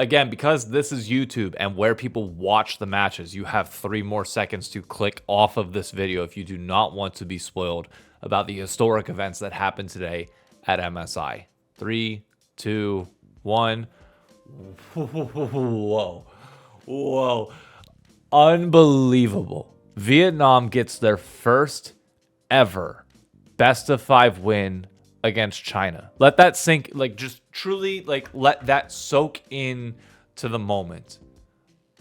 Again, because this is YouTube and where people watch the matches, you have 3 more seconds to click off of this video if you do not want to be spoiled about the historic events that happened today at MSI. 3, 2, 1. Whoa. Whoa. Unbelievable. Vietnam gets their first ever best of 5 win against China. Let that sink, like, just truly, like, let that soak in to the moment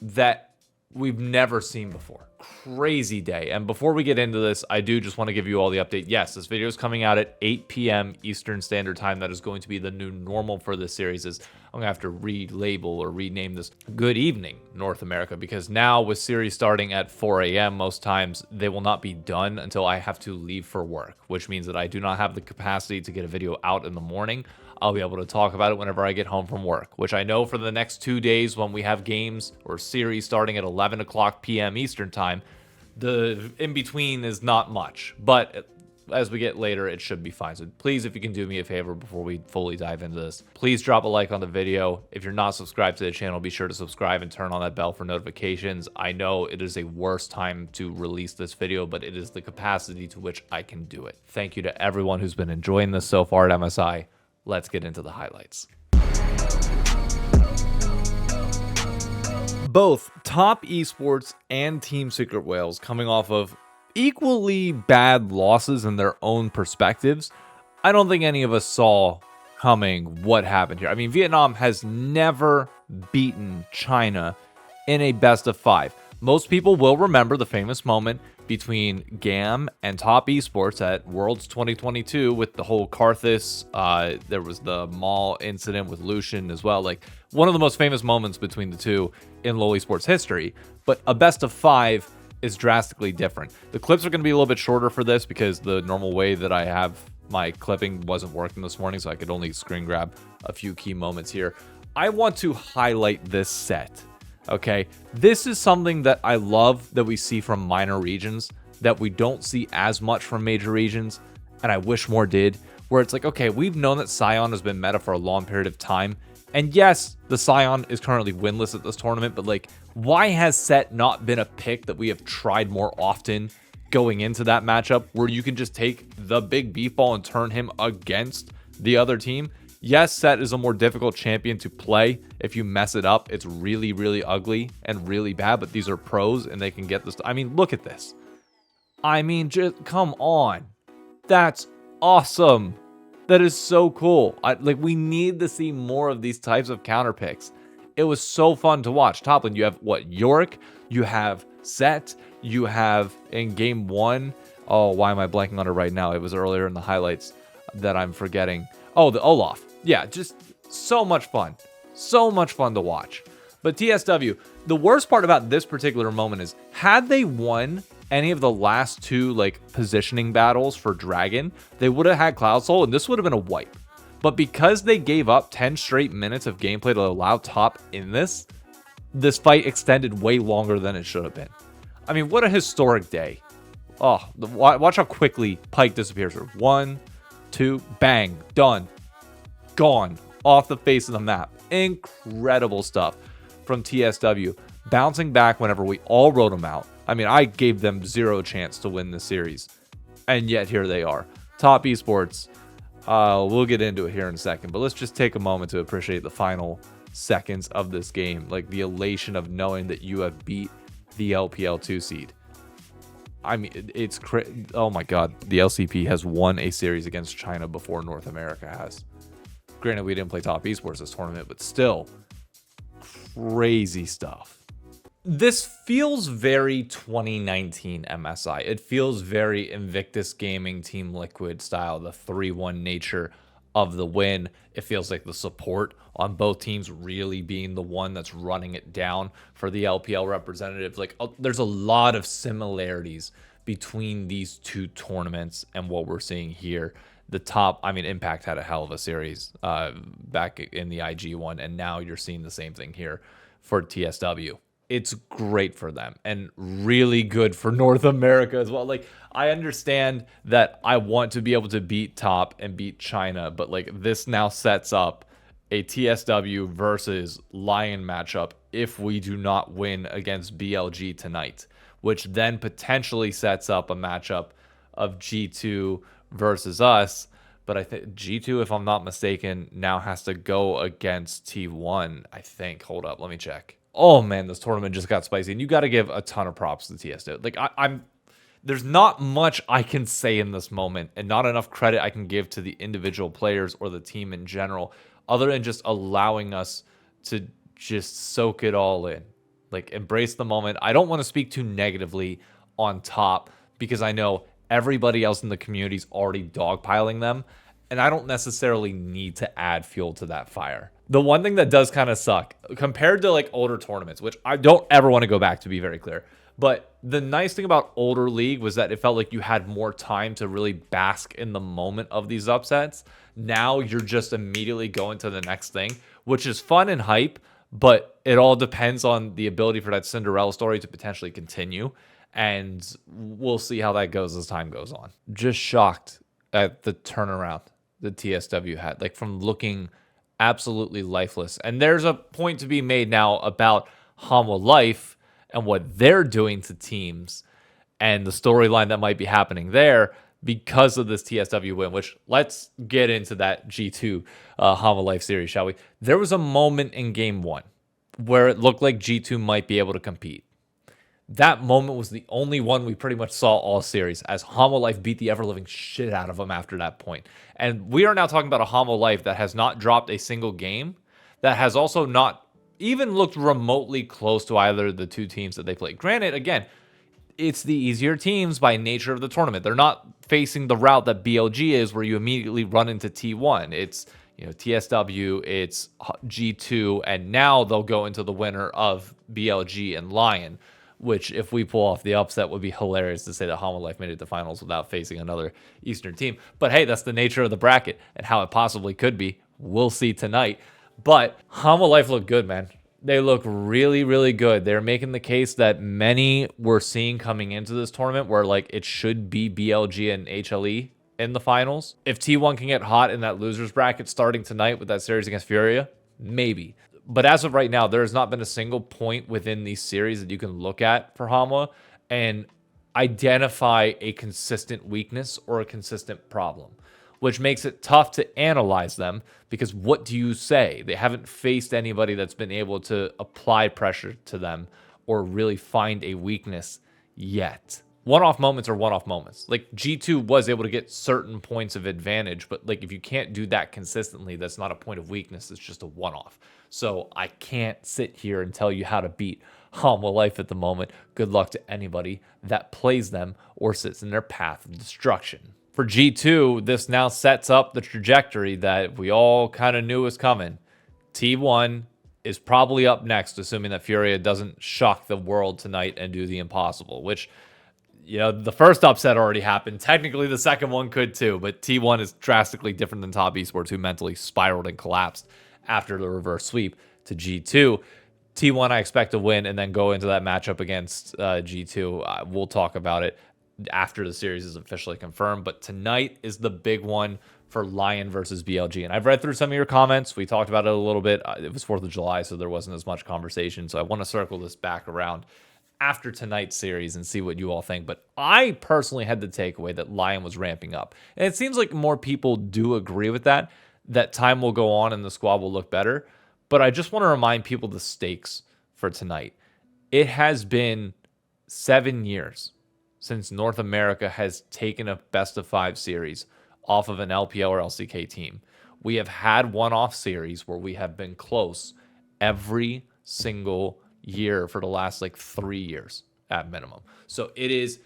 that we've never seen before. Crazy day. And before we get into this, I do just want to give you all the update. Yes, this video is coming out at 8 p.m. Eastern Standard Time. That is going to be the new normal for this series. I'm going to have to relabel or rename this Good Evening North America, because now with series starting at 4 a.m. most times, they will not be done until I have to leave for work, which means that I do not have the capacity to get a video out in the morning. I'll be able to talk about it whenever I get home from work, which I know for the next 2 days when we have games or series starting at 11 o'clock p.m. Eastern Time, the in-between is not much. But as we get later, it should be fine. So please, if you can do me a favor before we fully dive into this, please drop a like on the video. If you're not subscribed to the channel, be sure to subscribe and turn on that bell for notifications. I know it is a worse time to release this video, but it is the capacity to which I can do it. Thank you to everyone who's been enjoying this so far at MSI. Let's get into the highlights. Both Top Esports and Team Secret Whales coming off of equally bad losses in their own perspectives. I don't think any of us saw coming what happened here. I mean, Vietnam has never beaten China in a best of 5. Most people will remember the famous moment between GAM and Top Esports at Worlds 2022 with the whole Karthus. There was the mall incident with Lucian as well. Like, one of the most famous moments between the two in LoL esports history. But a best of 5 is drastically different. The clips are going to be a little bit shorter for this because the normal way that I have my clipping wasn't working this morning, so I could only screen grab a few key moments here. I want to highlight this set. Okay, this is something that I love that we see from minor regions that we don't see as much from major regions, and I wish more did, where it's like, okay, we've known that Sion has been meta for a long period of time, and yes, the Sion is currently winless at this tournament, but like, why has Set not been a pick that we have tried more often going into that matchup, where you can just take the big beef ball and turn him against the other team? Yes, Set is a more difficult champion to play. If you mess it up, it's really, really ugly and really bad, but these are pros and they can get this. I mean, look at this. I mean, just come on. That's awesome. That is so cool. Like, we need to see more of these types of counter picks. It was so fun to watch. Top lane, you have what? Yorick, you have Set, you have in game 1. Oh, why am I blanking on it right now? It was earlier in the highlights that I'm forgetting. Oh, the Olaf. Yeah, just so much fun. So much fun to watch. But TSW, the worst part about this particular moment is, had they won any of the last 2 like positioning battles for Dragon, they would have had Cloud Soul and this would have been a wipe. But because they gave up 10 straight minutes of gameplay to allow Top in this fight extended way longer than it should have been. I mean, what a historic day. Oh, watch how quickly Pyke disappears. 1, 2, bang, done. Gone. Off the face of the map. Incredible stuff from TSW. Bouncing back whenever we all wrote them out. I mean, I gave them 0 chance to win this series. And yet here they are. Top Esports. We'll get into it here in a second. But let's just take a moment to appreciate the final seconds of this game. Like, the elation of knowing that you have beat the LPL 2 seed. I mean, it's oh my god. The LCP has won a series against China before North America has. Granted, we didn't play Top Esports this tournament, but still, crazy stuff. This feels very 2019 MSI. It feels very Invictus Gaming, Team Liquid style, the 3-1 nature of the win. It feels like the support on both teams really being the one that's running it down for the LPL representative. Like, there's a lot of similarities between these 2 tournaments and what we're seeing here. The top, I mean, Impact had a hell of a series back in the IG one, and now you're seeing the same thing here for TSW. It's great for them and really good for North America as well. Like, I understand that I want to be able to beat Top and beat China, but like, this now sets up a TSW versus Lion matchup if we do not win against BLG tonight, which then potentially sets up a matchup of G2 versus us. But I think G2, if I'm not mistaken, now has to go against T1, I think. Hold up, let me check. Oh man, this tournament just got spicy. And you got to give a ton of props to TSW. Like, I'm there's not much I can say in this moment, and not enough credit I can give to the individual players or the team in general, other than just allowing us to just soak it all in. Like, embrace the moment. I don't want to speak too negatively on top because I know everybody else in the community is already dogpiling them, and I don't necessarily need to add fuel to that fire. The one thing that does kind of suck compared to like older tournaments, which I don't ever want to go back to, be very clear, but the nice thing about older League was that it felt like you had more time to really bask in the moment of these upsets. Now you're just immediately going to the next thing, which is fun and hype, but it all depends on the ability for that Cinderella story to potentially continue. And we'll see how that goes as time goes on. Just shocked at the turnaround the TSW had, like from looking absolutely lifeless. And there's a point to be made now about Hanwha Life and what they're doing to teams and the storyline that might be happening there because of this TSW win, which let's get into that G2 Hanwha Life series, shall we? There was a moment in game one where it looked like G2 might be able to compete. That moment was the only one we pretty much saw all series, as Hanwha Life beat the ever-living shit out of them after that point. And we are now talking about a Hanwha Life that has not dropped a single game, that has also not even looked remotely close to either of the two teams that they played. Granted, again, it's the easier teams by nature of the tournament. They're not facing the route that BLG is, where you immediately run into T1. It's TSW, it's G2, and now they'll go into the winner of BLG and Lion, which, if we pull off the upset, would be hilarious to say that Hanwha Life made it to finals without facing another Eastern team. But hey, that's the nature of the bracket and how it possibly could be. We'll see tonight. But Hanwha Life looked good, man. They look really, really good. They're making the case that many were seeing coming into this tournament, where like it should be BLG and HLE in the finals. If T1 can get hot in that losers bracket starting tonight with that series against Furia, maybe. But as of right now, there has not been a single point within these series that you can look at for Hanwha and identify a consistent weakness or a consistent problem, which makes it tough to analyze them, because what do you say? They haven't faced anybody that's been able to apply pressure to them or really find a weakness yet. One-off moments are one-off moments. Like, G2 was able to get certain points of advantage, but like if you can't do that consistently, that's not a point of weakness. It's just a one-off. So I can't sit here and tell you how to beat Hanwha Life at the moment. Good luck to anybody that plays them or sits in their path of destruction. For G2, this now sets up the trajectory that we all kind of knew was coming. T1 is probably up next, assuming that Furia doesn't shock the world tonight and do the impossible, which, the first upset already happened. Technically, the second one could too, but T1 is drastically different than Top Esports, who mentally spiraled and collapsed after the reverse sweep to G2. T1, I expect to win and then go into that matchup against G2. We'll talk about it after the series is officially confirmed. But tonight is the big one for Lion versus BLG. And I've read through some of your comments. We talked about it a little bit. It was 4th of July, so there wasn't as much conversation. So I want to circle this back around after tonight's series and see what you all think. But I personally had the takeaway that Lion was ramping up. And it seems like more people do agree with that time will go on and the squad will look better. But I just want to remind people the stakes for tonight. It has been 7 years since North America has taken a best-of-5 series off of an LPL or LCK team. We have had one-off series where we have been close every single year for the last 3 years at minimum. So it is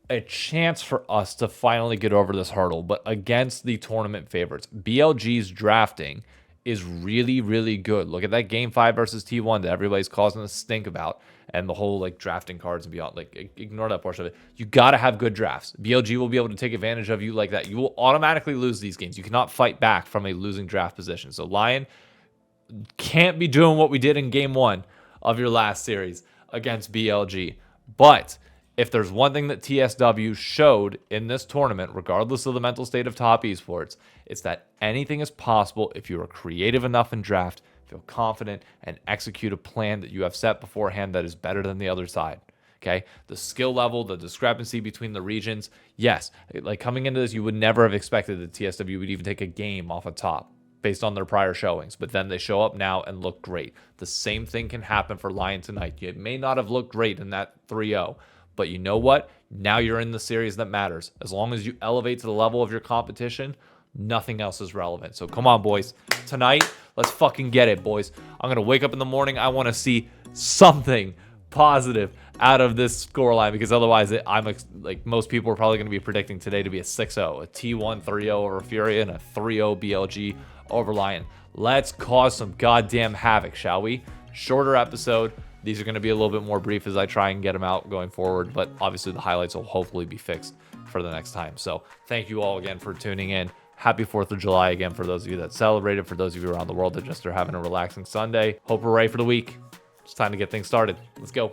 a chance for us to finally get over this hurdle, but against the tournament favorites. BLG's drafting is really, really good. Look at that Game 5 versus T1 that everybody's causing a stink about, and the whole drafting cards and beyond. Ignore that portion of it. You got to have good drafts. BLG will be able to take advantage of you like that. You will automatically lose these games. You cannot fight back from a losing draft position. So Lion can't be doing what we did in Game 1 of your last series against BLG. But if there's one thing that TSW showed in this tournament, regardless of the mental state of Top Esports, It's that anything is possible if you are creative enough in draft, feel confident, and execute a plan that you have set beforehand that is better than the other side. Okay. The skill level, the discrepancy between the regions. Yes. Like coming into this, you would never have expected that TSW would even take a game off a top based on their prior showings, but then they show up now and look great. The same thing can happen for Lion tonight. It may not have looked great in that 3-0, but you know what? Now you're in the series that matters. As long as you elevate to the level of your competition, nothing else is relevant. So come on, boys. Tonight, let's fucking get it, boys. I'm going to wake up in the morning. I want to see something positive out of this scoreline, because otherwise I'm like most people are probably going to be predicting today to be a 6-0, a T1 3-0 over Furia, and a 3-0 BLG over Lion. Let's cause some goddamn havoc, shall we? Shorter episode. These are going to be a little bit more brief as I try and get them out going forward, but obviously the highlights will hopefully be fixed for the next time. So thank you all again for tuning in. Happy 4th of July again for those of you that celebrated, for those of you around the world that just are having a relaxing Sunday. Hope we're ready for the week. It's time to get things started. Let's go.